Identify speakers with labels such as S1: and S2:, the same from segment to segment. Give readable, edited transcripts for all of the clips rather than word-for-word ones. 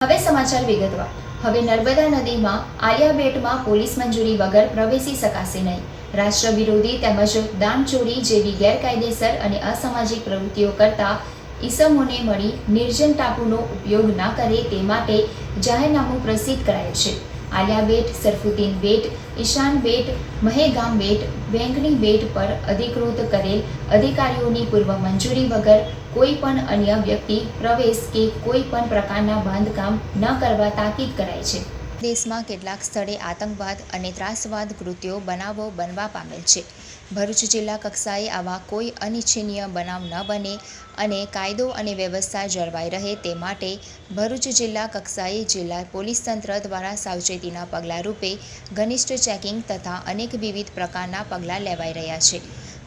S1: હવે સમાચાર વિગતવાર. હવે નર્મદા નદીમાં આલિયા બેટમાં પોલીસ મંજૂરી વગર પ્રવેશી શકાશે નહીં. રાષ્ટ્ર વિરોધી તેમજ દાણચોરી જેવી ગેરકાયદેસર અને અસામાજિક પ્રવૃત્તિઓ કરતા ઈસમોને મળી નિર્જન ટાપુનો ઉપયોગ ન કરે તે માટે જાહેરનામું પ્રસિદ્ધ કરાયું છે. આલિયા બેટ, સરફુદ્દીન બેટ, ઈશાન બેટ, મહેગામ બેટ, વેંગણી બેટ પર અધિકૃત કરેલ અધિકારીઓની પૂર્વ મંજૂરી વગર કોઈ પણ અન્ય વ્યક્તિ પ્રવેશ કે કોઈ પણ પ્રકારના બાંધકામ ન કરવા તાકીદ કરાઈ છે. દેશમાં કેટલાક સ્થળે આતંકવાદ અને ત્રાસવાદ કૃત્યો બનાવો બનવા પામેલ છે. ભરૂચ જિલ્લા કક્ષાએ આવા કોઈ અનિચ્છનીય બનાવ ન બને અને કાયદો અને વ્યવસ્થા જળવાઈ રહે તે માટે ભરૂચ જિલ્લા કક્ષાએ જિલ્લા પોલીસ તંત્ર દ્વારા સાવચેતીના પગલાં રૂપે ઘનિષ્ઠ ચેકિંગ તથા અનેક વિવિધ પ્રકારના પગલાં લેવાઈ રહ્યા છે.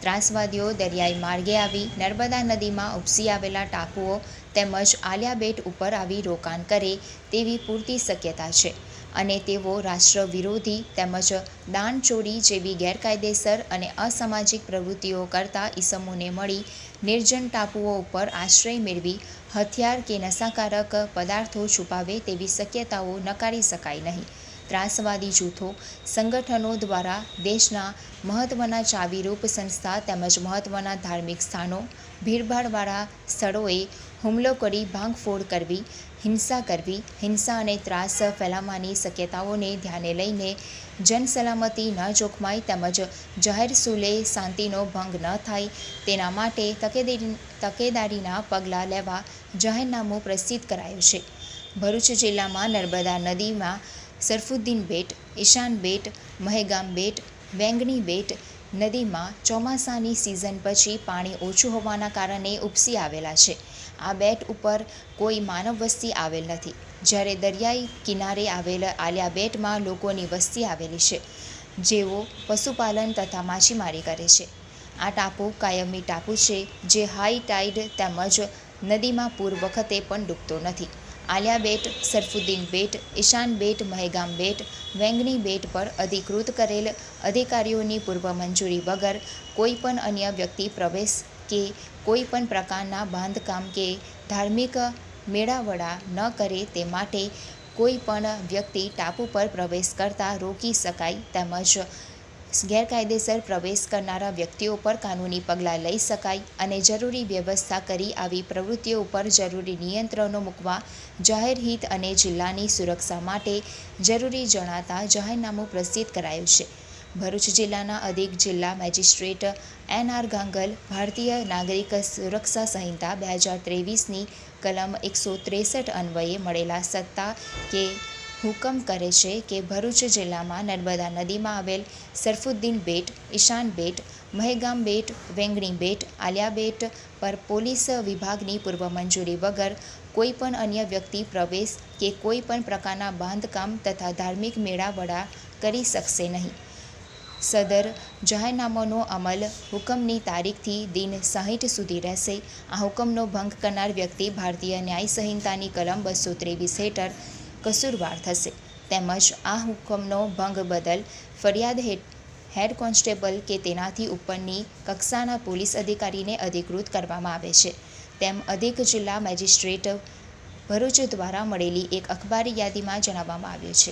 S1: ત્રાસવાદીઓ દરિયાઈ માર્ગે આવી નર્મદા નદીમાં ઉપસી આવેલા ટાપુઓ તેમજ આલિયા બેટ ઉપર આવી રોકાણ કરે તેવી પૂરતી શક્યતા છે અને તેઓ રાષ્ટ્ર વિરોધી તેમજ દાણચોરી જેવી ગેરકાયદેસર અને અસામાજિક પ્રવૃત્તિઓ કરતા ઈસમોને મળી નિર્જન ટાપુઓ ઉપર આશ્રય મેળવી હથિયાર કે નશાકારક પદાર્થો છુપાવે તેવી શક્યતાઓ નકારી શકાય નહીં. ત્રાસવાદી જૂથો, સંગઠનો દ્વારા દેશના મહત્ત્વના ચાવીરૂપ સંસ્થા તેમજ મહત્ત્વના ધાર્મિક સ્થાનો, ભીડભાડવાળા સ્થળોએ હુમલો કરી ભાંગફોડ કરવી, હિંસા અને ત્રાસ ફેલાવવાની શક્યતાઓને ધ્યાને લઈને જનસલામતી ન જોખમાય તેમજ જાહેર સુલે શાંતિનો ભંગ ન થાય તેના માટે તકેદારીના પગલાં લેવા જાહેરનામું પ્રસિદ્ધ કરાયું છે. ભરૂચ જિલ્લામાં નર્મદા નદીમાં સરફુદ્દીન બેટ, ઈશાન બેટ, મહેગામ બેટ, વેંગણી બેટ નદીમાં ચોમાસાની સિઝન પછી પાણી ઓછું હોવાના કારણે ઉપસી આવેલા છે. આ બેટ ઉપર કોઈ માનવ વસ્તી આવેલ નથી, જ્યારે દરિયાઈ કિનારે આવેલ આલિયા બેટમાં લોકોની વસ્તી આવેલી છે, જેઓ પશુપાલન તથા માછીમારી કરે છે. આ ટાપુ કાયમી ટાપુ છે, જે હાઈ ટાઇડ તેમજ નદીમાં પૂર વખતે પણ ડૂબતો નથી. આલિયા બેટ, સરફુદ્દીન બેટ, ઈશાન બેટ, મહેગામ બેટ, વેંગણી બેટ પર અધિકૃત કરેલ અધિકારીઓની પૂર્વ મંજૂરી વગર કોઈ પણ અન્ય વ્યક્તિ પ્રવેશ કે કોઈ પણ પ્રકારના બાંધકામ કે ધાર્મિક મેળાવડા ન કરે તે માટે કોઈ પણ વ્યક્તિ ટાપુ પર પ્રવેશ કરતા રોકી શકાય તેમજ ગેરકાયદેસર પ્રવેશ કરનારા વ્યક્તિઓ પર કાનૂની પગલાં લઈ શકાય અને જરૂરી વ્યવસ્થા કરી આવી પ્રવૃત્તિઓ ઉપર જરૂરી નિયંત્રણો મૂકવા જાહેર હિત અને જિલ્લાની સુરક્ષા માટે જરૂરી જણાતા જાહેરનામું પ્રસિદ્ધ કરાયું છે. ભરૂચ જિલ્લાના અધિક જિલ્લા મેજિસ્ટ્રેટ એન.આર. ગાંગલ ભારતીય નાગરિક સુરક્ષા સંહિતા 2023ની કલમ 163 અન્વયે મળેલા સત્તા કે હુકમ કરે છે કે ભરૂચ જિલ્લામાં નર્મદા નદીમાં આવેલ સરફુદ્દીન બેટ, ઈશાન બેટ, મહેગામ બેટ, વેંગણી બેટ, આલિયા બેટ પર પોલીસ વિભાગની પૂર્વ મંજૂરી વગર કોઈ પણ અન્ય વ્યક્તિ પ્રવેશ કે કોઈ પણ પ્રકારના બાંધકામ તથા ધાર્મિક મેળાવડા કરી શકશે નહીં. સદર જાહેરનામાનો અમલ હુકમની તારીખથી દિન 60 સુધી રહેશે. આ હુકમનો ભંગ કરનાર વ્યક્તિ ભારતીય ન્યાય સંહિતાની કલમ 223 હેઠળ કસૂરવાર થશે તેમજ આ હુકમનો ભંગ બદલ ફરિયાદ હેડ કોન્સ્ટેબલ કે તેનાથી ઉપરની કક્ષાના પોલીસ અધિકારીને અધિકૃત કરવામાં આવે છે, તેમ અધિક જિલ્લા મેજિસ્ટ્રેટ ભરૂચ દ્વારા મળેલી એક અખબારી યાદીમાં જણાવવામાં આવ્યું છે.